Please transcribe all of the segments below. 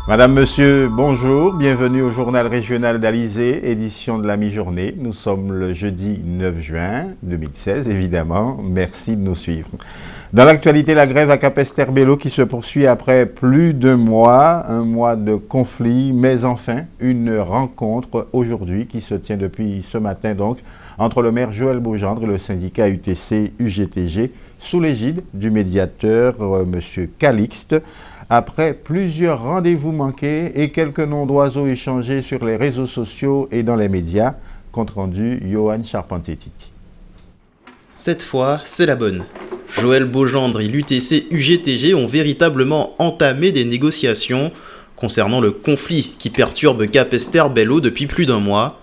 Madame, Monsieur, bonjour, bienvenue au journal régional d'Alizé, édition de la mi-journée. Nous sommes le jeudi 9 juin 2016, évidemment. Merci de nous suivre. Dans l'actualité, la grève à Capesterre-Belle-Eau qui se poursuit après plus d'un mois de conflit, mais enfin une rencontre aujourd'hui qui se tient depuis ce matin donc entre le maire Joël Beaugendre et le syndicat UTC-UGTG sous l'égide du médiateur Monsieur Calixte. Après plusieurs rendez-vous manqués et quelques noms d'oiseaux échangés sur les réseaux sociaux et dans les médias, compte rendu Johan Charpentier-Titi. Cette fois, c'est la bonne. Joël Beaugendre et l'UTC-UGTG ont véritablement entamé des négociations concernant le conflit qui perturbe Capesterre-Belle-Eau depuis plus d'un mois.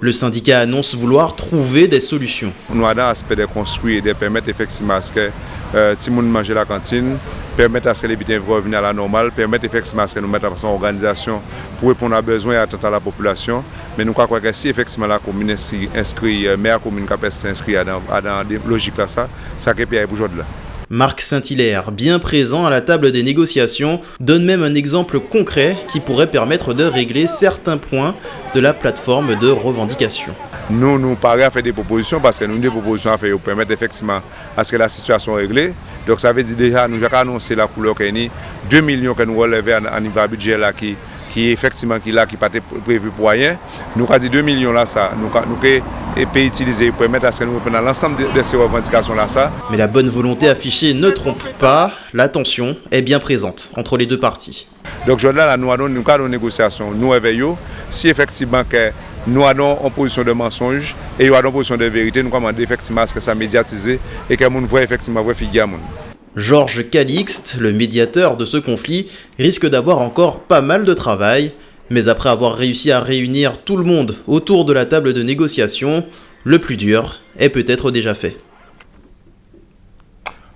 Le syndicat annonce vouloir trouver des solutions. Nous avons l'aspect de construire et de permettre effectivement à ce que tout le monde mange à la cantine, permettre à ce que les bitins reviennent à la normale, permettre effectivement à ce que nous mettons en façon organisation pour répondre à besoins et attentes à la population. Mais nous croyons que si effectivement la commune inscrit, maire commune Capesterre inscrit dans des logiques là, ça crée pour aujourd'hui là. Marc Saint-Hilaire, bien présent à la table des négociations, donne même un exemple concret qui pourrait permettre de régler certains points de la plateforme de revendication. Nous paraît à faire des propositions parce que nous avons des propositions à faire pour permettre effectivement à ce que la situation soit réglée. Donc ça veut dire déjà, nous avons annoncé la couleur qu'il y a 2 millions que nous relevons à niveau budget là qui effectivement qui pas prévu pour rien. Nous avons dit 2 millions là ça, nous peut utiliser pour permettre à ce que nous reprenions l'ensemble de ces revendications là ça. Mais la bonne volonté affichée ne trompe pas, la tension est bien présente entre les deux parties. Donc aujourd'hui là, nous avons une négociation, nous réveillons, si effectivement que nous avons en position de mensonge et nous avons en position de vérité, nous demandons effectivement à ce que ça médiatise et que nous voit effectivement vrai figure. Georges Calixte, le médiateur de ce conflit, risque d'avoir encore pas mal de travail, mais après avoir réussi à réunir tout le monde autour de la table de négociation, le plus dur est peut-être déjà fait.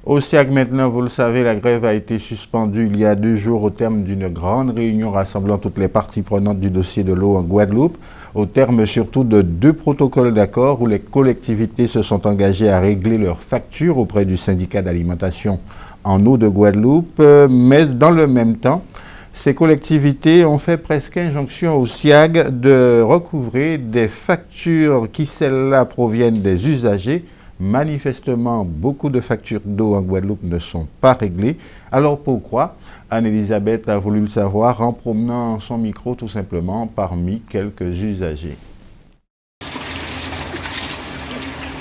Au SIAG maintenant, vous le savez, la grève a été suspendue il y a 2 jours au terme d'une grande réunion rassemblant toutes les parties prenantes du dossier de l'eau en Guadeloupe, au terme surtout de 2 protocoles d'accord où les collectivités se sont engagées à régler leurs factures auprès du syndicat d'alimentation en eau de Guadeloupe, mais dans le même temps, ces collectivités ont fait presque injonction au SIAG de recouvrer des factures qui, celles-là, proviennent des usagers. Manifestement, beaucoup de factures d'eau en Guadeloupe ne sont pas réglées. Alors pourquoi? Anne-Elisabeth a voulu le savoir en promenant son micro tout simplement parmi quelques usagers.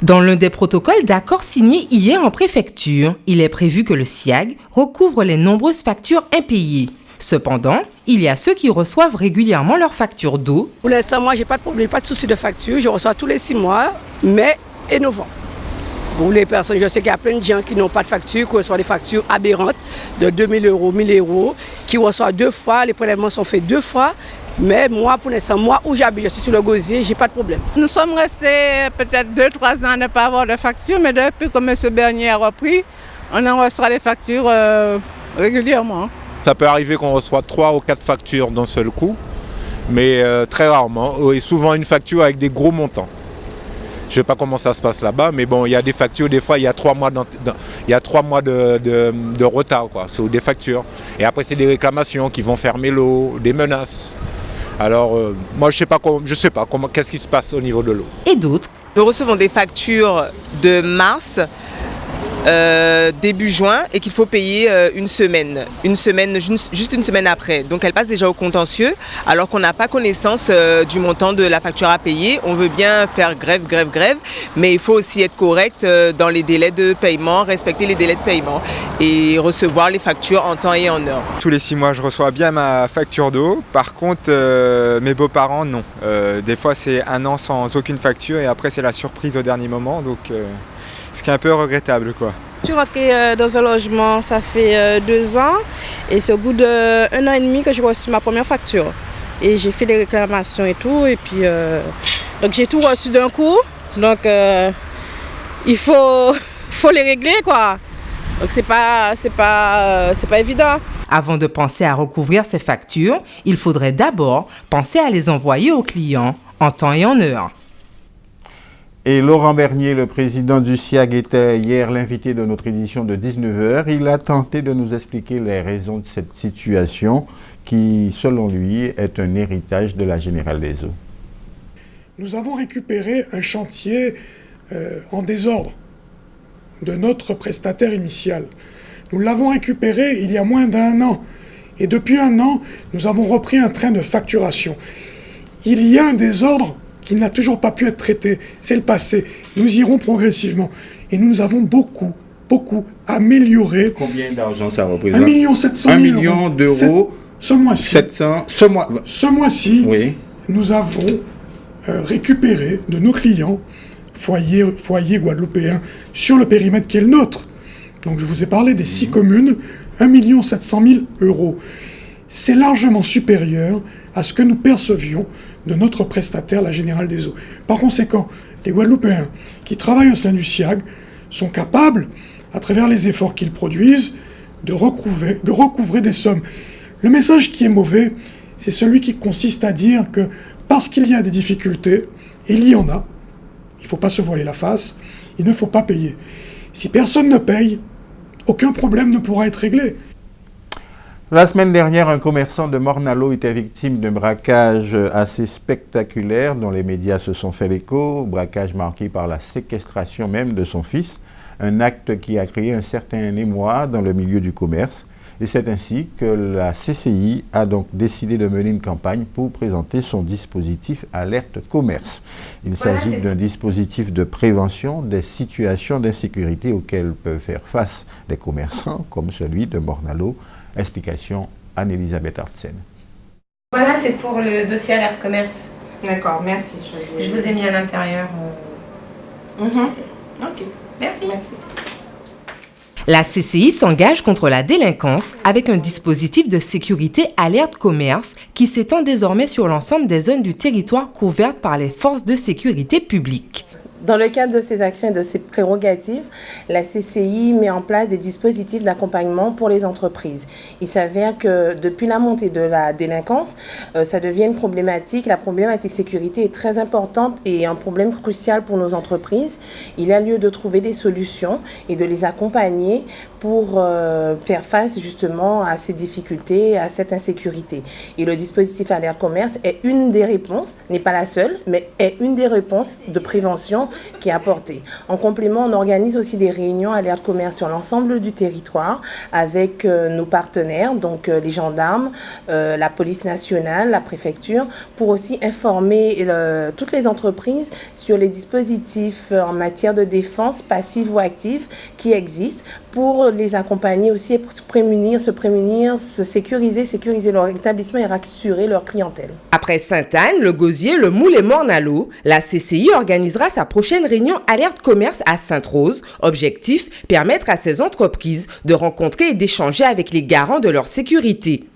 Dans l'un des protocoles d'accord signés hier en préfecture, il est prévu que le SIAG recouvre les nombreuses factures impayées. Cependant, il y a ceux qui reçoivent régulièrement leurs factures d'eau. Pour l'instant, moi, j'ai pas de problème, pas de souci de facture. Je reçois tous les 6 mois, mai et novembre. Pour les personnes, je sais qu'il y a plein de gens qui n'ont pas de facture, qui reçoivent des factures aberrantes de 2000 euros, 1000 euros, qui reçoivent 2 fois, les prélèvements sont faits 2 fois. Mais moi, pour l'instant, moi où j'habite, je suis sur le gosier, j'ai pas de problème. Nous sommes restés peut-être 2-3 ans à ne pas avoir de facture, mais depuis que M. Bernier a repris, on en reçoit les factures régulièrement. Ça peut arriver qu'on reçoit 3 ou 4 factures d'un seul coup, mais très rarement, et souvent une facture avec des gros montants. Je ne sais pas comment ça se passe là-bas, mais bon, il y a des factures, des fois, il y a 3 mois, de retard quoi, sur des factures. Et après, c'est des réclamations qui vont fermer l'eau, des menaces. Alors, moi, je ne sais pas qu'est-ce qui se passe au niveau de l'eau. Et d'autres. Nous recevons des factures de mars, début juin, et qu'il faut payer juste une semaine après. Donc elle passe déjà au contentieux, alors qu'on n'a pas connaissance du montant de la facture à payer. On veut bien faire grève, mais il faut aussi être correct dans les délais de paiement, respecter les délais de paiement et recevoir les factures en temps et en heure. Tous les 6 mois, je reçois bien ma facture d'eau. Par contre, mes beaux-parents, non. Des fois, c'est 1 an sans aucune facture et après, c'est la surprise au dernier moment. Donc, ce qui est un peu regrettable, quoi. Je suis rentrée dans un logement, ça fait 2 ans et c'est au bout d'1 an et demi que j'ai reçu ma première facture. Et j'ai fait des réclamations et tout, et puis donc j'ai tout reçu d'un coup, donc il faut les régler, quoi. Donc c'est pas évident. Avant de penser à recouvrir ces factures, il faudrait d'abord penser à les envoyer aux clients en temps et en heure. Et Laurent Bernier, le président du SIAG, était hier l'invité de notre édition de 19h. Il a tenté de nous expliquer les raisons de cette situation qui, selon lui, est un héritage de la Générale des Eaux. Nous avons récupéré un chantier en désordre de notre prestataire initial. Nous l'avons récupéré il y a moins d'1 an. Et depuis 1 an, nous avons repris un train de facturation. Il y a un désordre qui n'a toujours pas pu être traité. C'est le passé. Nous irons progressivement. Et nous avons beaucoup amélioré. Combien d'argent ça représente? 1 700 000 1 million d'euros. Ce mois-ci. 700. Ce mois-ci, oui. Nous avons récupéré de nos clients foyers guadeloupéens sur le périmètre qui est le nôtre. Donc je vous ai parlé des 6 communes, 1 700 000 euros. C'est largement supérieur à ce que nous percevions de notre prestataire, la Générale des Eaux. Par conséquent, les Guadeloupéens qui travaillent au sein du SIAG sont capables, à travers les efforts qu'ils produisent, de recouvrer des sommes. Le message qui est mauvais, c'est celui qui consiste à dire que parce qu'il y a des difficultés, et il y en a, il ne faut pas se voiler la face, il ne faut pas payer. Si personne ne paye, aucun problème ne pourra être réglé. La semaine dernière, un commerçant de Morne-à-l'Eau était victime d'un braquage assez spectaculaire dont les médias se sont fait l'écho, braquage marqué par la séquestration même de son fils, un acte qui a créé un certain émoi dans le milieu du commerce. Et c'est ainsi que la CCI a donc décidé de mener une campagne pour présenter son dispositif Alerte Commerce. Il s'agit d'un dispositif de prévention des situations d'insécurité auxquelles peuvent faire face des commerçants, comme celui de Morne-à-l'Eau. Explication Anne-Elisabeth Artsen. Voilà, c'est pour le dossier Alerte Commerce. D'accord, merci. Je vous ai mis à l'intérieur. Ok, merci. La CCI s'engage contre la délinquance avec un dispositif de sécurité Alerte Commerce qui s'étend désormais sur l'ensemble des zones du territoire couvertes par les forces de sécurité publique. Dans le cadre de ces actions et de ces prérogatives, la CCI met en place des dispositifs d'accompagnement pour les entreprises. Il s'avère que depuis la montée de la délinquance, ça devient une problématique. La problématique sécurité est très importante et un problème crucial pour nos entreprises. Il y a lieu de trouver des solutions et de les accompagner pour faire face justement à ces difficultés, à cette insécurité. Et le dispositif Alerte Commerce est une des réponses, n'est pas la seule, mais est une des réponses de prévention qui est apportée. En complément, on organise aussi des réunions Alerte Commerce sur l'ensemble du territoire avec nos partenaires, donc les gendarmes, la police nationale, la préfecture, pour aussi informer toutes les entreprises sur les dispositifs en matière de défense passive ou active qui existent, pour les accompagner aussi et pour se prémunir, se sécuriser leur établissement et rassurer leur clientèle. Après Sainte-Anne, le Gosier, le Moule et Morne-à-l'Eau, la CCI organisera sa prochaine réunion Alerte Commerce à Sainte-Rose. Objectif, permettre à ces entreprises de rencontrer et d'échanger avec les garants de leur sécurité.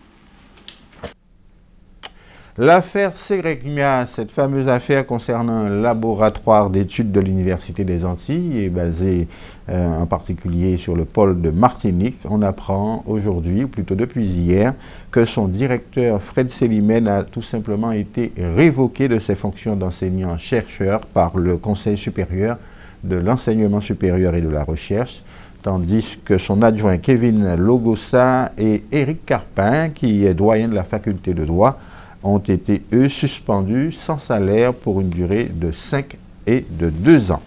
L'affaire Segregmia, cette fameuse affaire concernant un laboratoire d'études de l'Université des Antilles, est basée en particulier sur le pôle de Martinique. On apprend aujourd'hui, ou plutôt depuis hier, que son directeur Fred Célimène a tout simplement été révoqué de ses fonctions d'enseignant-chercheur par le Conseil supérieur de l'enseignement supérieur et de la recherche, tandis que son adjoint Kevin Logosa et Éric Carpin, qui est doyen de la faculté de droit, ont été, eux, suspendus sans salaire pour une durée de 5 et de 2 ans.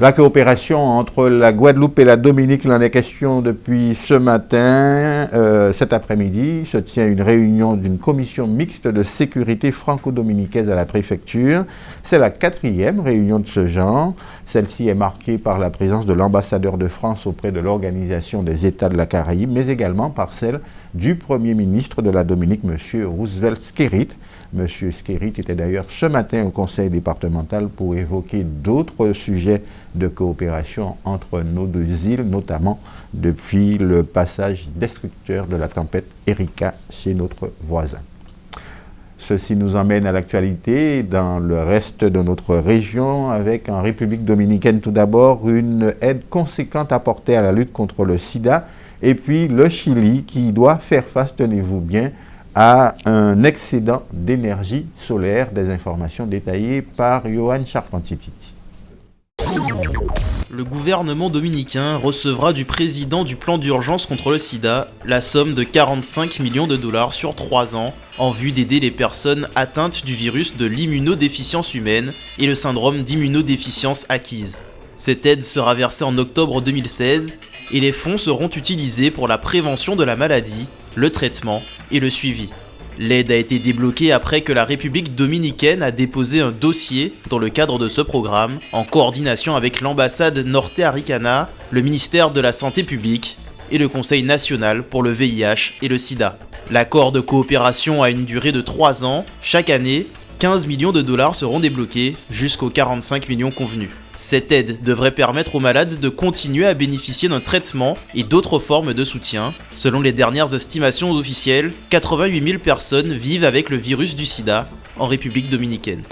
La coopération entre la Guadeloupe et la Dominique, il en est question depuis ce matin. Cet après-midi se tient une réunion d'une commission mixte de sécurité franco-dominicaine à la préfecture. C'est la 4e réunion de ce genre. Celle-ci est marquée par la présence de l'ambassadeur de France auprès de l'Organisation des États de la Caraïbe, mais également par celle du Premier ministre de la Dominique, M. Roosevelt Skerrit. M. Skerrit était d'ailleurs ce matin au conseil départemental pour évoquer d'autres sujets de coopération entre nos deux îles, notamment depuis le passage destructeur de la tempête Erika chez notre voisin. Ceci nous emmène à l'actualité dans le reste de notre région avec en République dominicaine tout d'abord une aide conséquente apportée à la lutte contre le sida et puis le Chili qui doit faire face, tenez-vous bien, à un excédent d'énergie solaire. Des informations détaillées par Johan Charpentier-Titi. Le gouvernement dominicain recevra du président du plan d'urgence contre le sida la somme de 45 millions de dollars sur 3 ans en vue d'aider les personnes atteintes du virus de l'immunodéficience humaine et le syndrome d'immunodéficience acquise. Cette aide sera versée en octobre 2016 et les fonds seront utilisés pour la prévention de la maladie, le traitement et le suivi. L'aide a été débloquée après que la République dominicaine a déposé un dossier dans le cadre de ce programme, en coordination avec l'ambassade norte-américaine, le ministère de la Santé publique et le Conseil national pour le VIH et le sida. L'accord de coopération a une durée de 3 ans. Chaque année, 15 millions de dollars seront débloqués jusqu'aux 45 millions convenus. Cette aide devrait permettre aux malades de continuer à bénéficier d'un traitement et d'autres formes de soutien. Selon les dernières estimations officielles, 88 000 personnes vivent avec le virus du sida en République dominicaine.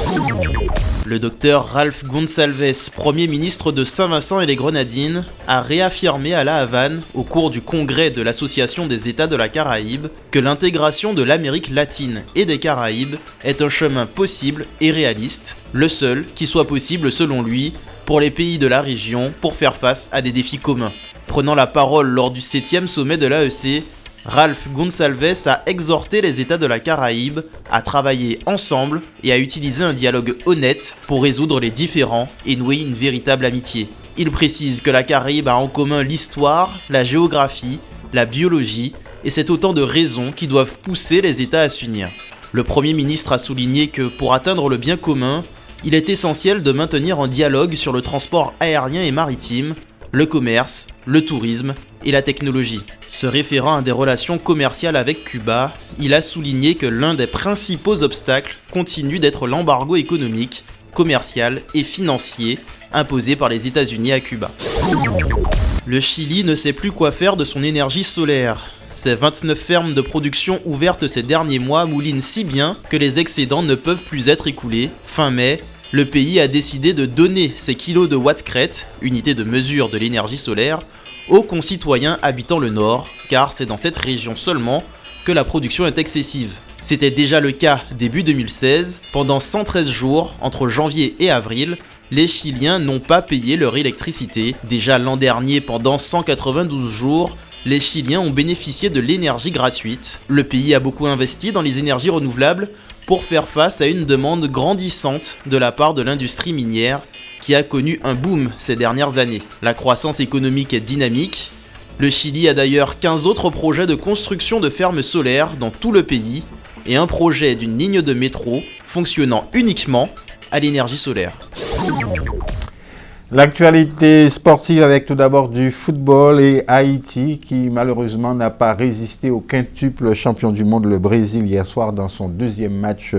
Le docteur Ralph Gonsalves, Premier ministre de Saint-Vincent et les Grenadines, a réaffirmé à La Havane, au cours du congrès de l'Association des États de la Caraïbe, que l'intégration de l'Amérique latine et des Caraïbes est un chemin possible et réaliste, le seul qui soit possible selon lui, pour les pays de la région pour faire face à des défis communs. Prenant la parole lors du 7e sommet de l'AEC, Ralph Gonsalves a exhorté les États de la Caraïbe à travailler ensemble et à utiliser un dialogue honnête pour résoudre les différends et nouer une véritable amitié. Il précise que la Caraïbe a en commun l'histoire, la géographie, la biologie, et c'est autant de raisons qui doivent pousser les États à s'unir. Le Premier ministre a souligné que pour atteindre le bien commun, il est essentiel de maintenir un dialogue sur le transport aérien et maritime, le commerce, le tourisme et la technologie. Se référant à des relations commerciales avec Cuba, il a souligné que l'un des principaux obstacles continue d'être l'embargo économique, commercial et financier imposé par les États-Unis à Cuba. Le Chili ne sait plus quoi faire de son énergie solaire. Ses 29 fermes de production ouvertes ces derniers mois moulinent si bien que les excédents ne peuvent plus être écoulés. Fin mai, le pays a décidé de donner ses kilos de Watt-crête, unité de mesure de l'énergie solaire, aux concitoyens habitant le nord, car c'est dans cette région seulement que la production est excessive. C'était déjà le cas début 2016, pendant 113 jours, entre janvier et avril, les Chiliens n'ont pas payé leur électricité. Déjà l'an dernier, pendant 192 jours, les Chiliens ont bénéficié de l'énergie gratuite. Le pays a beaucoup investi dans les énergies renouvelables pour faire face à une demande grandissante de la part de l'industrie minière qui a connu un boom ces dernières années. La croissance économique est dynamique. Le Chili a d'ailleurs 15 autres projets de construction de fermes solaires dans tout le pays et un projet d'une ligne de métro fonctionnant uniquement à l'énergie solaire. L'actualité sportive avec tout d'abord du football et Haïti qui malheureusement n'a pas résisté au quintuple champion du monde, le Brésil, hier soir dans son deuxième match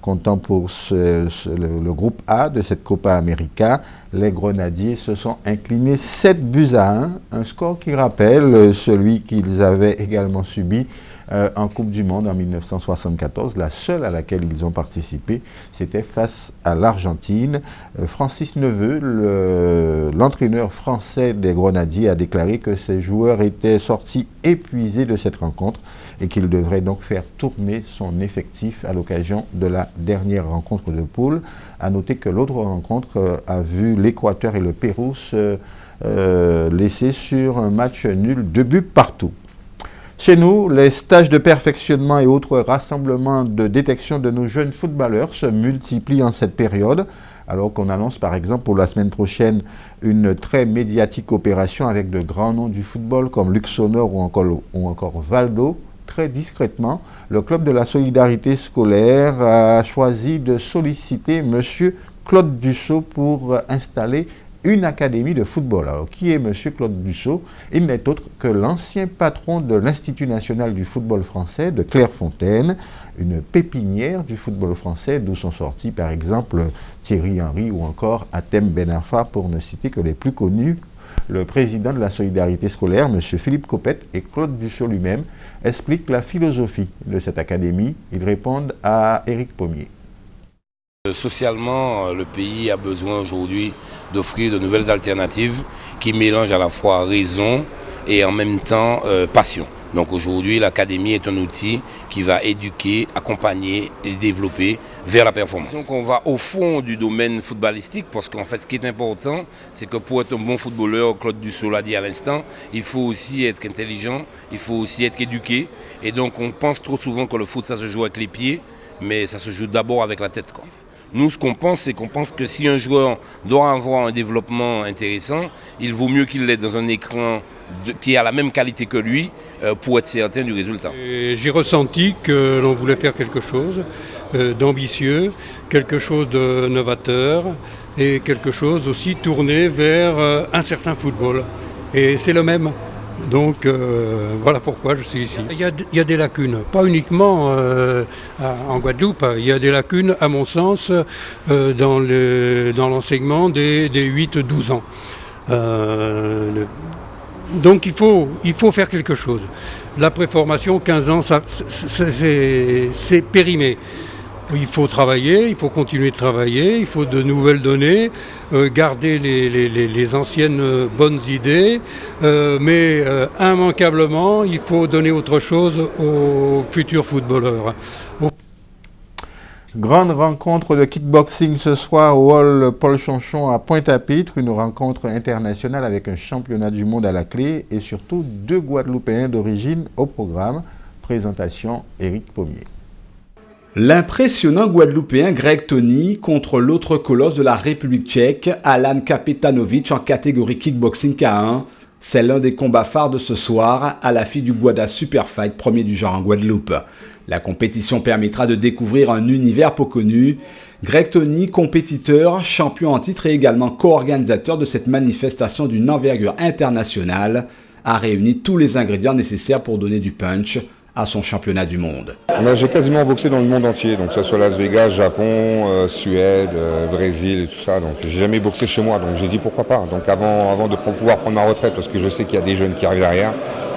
comptant pour le groupe A de cette Copa América. Les Grenadiers se sont inclinés 7-1, un score qui rappelle celui qu'ils avaient également subi en Coupe du Monde en 1974, la seule à laquelle ils ont participé, c'était face à l'Argentine. Francis Neveu, l'entraîneur français des Grenadiers, a déclaré que ses joueurs étaient sortis épuisés de cette rencontre et qu'il devrait donc faire tourner son effectif à l'occasion de la dernière rencontre de poule. À noter que l'autre rencontre a vu l'Équateur et le Pérou se laisser sur un match nul, 2 buts partout. Chez nous, les stages de perfectionnement et autres rassemblements de détection de nos jeunes footballeurs se multiplient en cette période, alors qu'on annonce par exemple pour la semaine prochaine une très médiatique opération avec de grands noms du football comme Luxonor ou encore Valdo. Très discrètement, le club de la solidarité scolaire a choisi de solliciter M. Claude Dussault pour installer une académie de football. Alors, qui est M. Claude Dussault? Il n'est autre que l'ancien patron de l'Institut national du football français de Clairefontaine, une pépinière du football français, d'où sont sortis par exemple Thierry Henry ou encore Hatem Ben Arfa, pour ne citer que les plus connus. Le président de la solidarité scolaire, M. Philippe Copette, et Claude Dussault lui-même expliquent la philosophie de cette académie. Ils répondent à Éric Pommier. Socialement, le pays a besoin aujourd'hui d'offrir de nouvelles alternatives qui mélangent à la fois raison et en même temps passion. Donc aujourd'hui, l'académie est un outil qui va éduquer, accompagner et développer vers la performance. Donc on va au fond du domaine footballistique parce qu'en fait ce qui est important, c'est que pour être un bon footballeur, Claude Dussault l'a dit à l'instant, il faut aussi être intelligent, il faut aussi être éduqué. Et donc on pense trop souvent que le foot ça se joue avec les pieds, mais ça se joue d'abord avec la tête. Nous, ce qu'on pense, c'est qu'on pense que si un joueur doit avoir un développement intéressant, il vaut mieux qu'il l'ait dans un écran qui a la même qualité que lui pour être certain du résultat. J'ai ressenti que l'on voulait faire quelque chose d'ambitieux, quelque chose de novateur et quelque chose aussi tourné vers un certain football. Et c'est le même. Donc voilà pourquoi je suis ici. Il y a des lacunes, pas uniquement en Guadeloupe, il y a des lacunes à mon sens dans l'enseignement des 8-12 ans. Donc il faut faire quelque chose. La préformation, 15 ans, c'est périmé. Il faut travailler, il faut continuer de travailler, il faut de nouvelles données, garder les anciennes bonnes idées, mais immanquablement, il faut donner autre chose aux futurs footballeurs. Grande rencontre de kickboxing ce soir au hall Paul Chonchon à Pointe-à-Pitre, une rencontre internationale avec un championnat du monde à la clé et surtout 2 Guadeloupéens d'origine au programme. Présentation Éric Pommier. L'impressionnant Guadeloupéen Greg Tony contre l'autre colosse de la République tchèque, Alan Kapetanovic en catégorie kickboxing K1. C'est l'un des combats phares de ce soir à la fille du Guada Super Fight, premier du genre en Guadeloupe. La compétition permettra de découvrir un univers peu connu. Greg Tony, compétiteur, champion en titre et également co-organisateur de cette manifestation d'une envergure internationale, a réuni tous les ingrédients nécessaires pour donner du punch à son championnat du monde. J'ai quasiment boxé dans le monde entier, donc que ce soit Las Vegas, Japon, Suède, Brésil et tout ça. Donc j'ai jamais boxé chez moi, donc j'ai dit pourquoi pas. Donc avant de pouvoir prendre ma retraite, parce que je sais qu'il y a des jeunes qui arrivent derrière,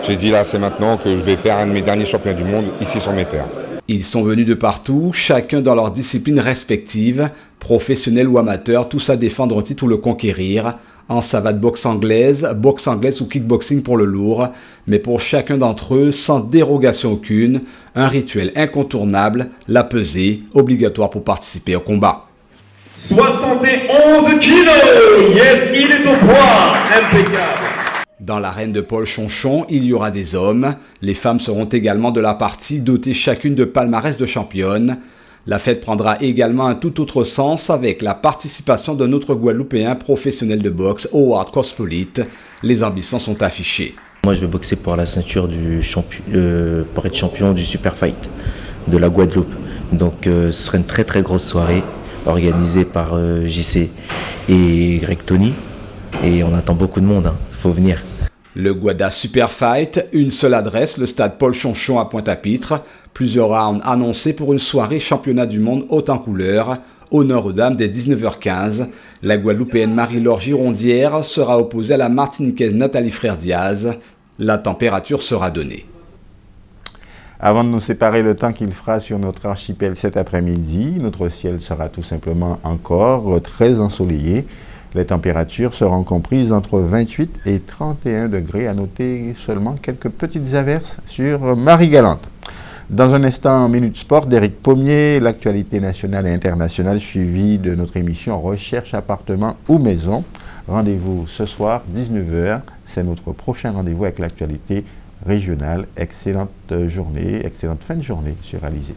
j'ai dit là c'est maintenant que je vais faire un de mes derniers championnats du monde ici sur mes terres. Ils sont venus de partout, chacun dans leur discipline respective, professionnels ou amateurs, tous à défendre un titre ou le conquérir. En savate boxe anglaise ou kickboxing pour le lourd, mais pour chacun d'entre eux, sans dérogation aucune, un rituel incontournable, la pesée, obligatoire pour participer au combat. 71 kilos, yes, il est au poids, impeccable. Dans l'arène de Paul Chonchon, il y aura des hommes. Les femmes seront également de la partie, dotées chacune de palmarès de championne. La fête prendra également un tout autre sens avec la participation d'un autre Guadeloupéen professionnel de boxe, Howard Cospolite. Les ambitions sont affichées. Moi, je vais boxer pour la ceinture pour être champion du Super Fight de la Guadeloupe. Donc, ce sera une très très grosse soirée organisée par JC et Greg Tony. Et on attend beaucoup de monde, faut venir. Le Guada Super Fight, une seule adresse, le stade Paul Chonchon à Pointe-à-Pitre. Plusieurs rounds annoncés pour une soirée championnat du monde haute en couleur. Honneur aux dames dès 19h15. La Guadeloupéenne Marie-Laure Girondière sera opposée à la Martiniquaise Nathalie Frère-Diaz. La température sera donnée. Avant de nous séparer, le temps qu'il fera sur notre archipel cet après-midi, notre ciel sera tout simplement encore très ensoleillé. Les températures seront comprises entre 28 et 31 degrés. À noter seulement quelques petites averses sur Marie-Galante. Dans un instant, Minute Sport d'Éric Pommier, l'actualité nationale et internationale suivie de notre émission Recherche appartement ou maison. Rendez-vous ce soir, 19h. C'est notre prochain rendez-vous avec l'actualité régionale. Excellente journée, excellente fin de journée sur Alizé.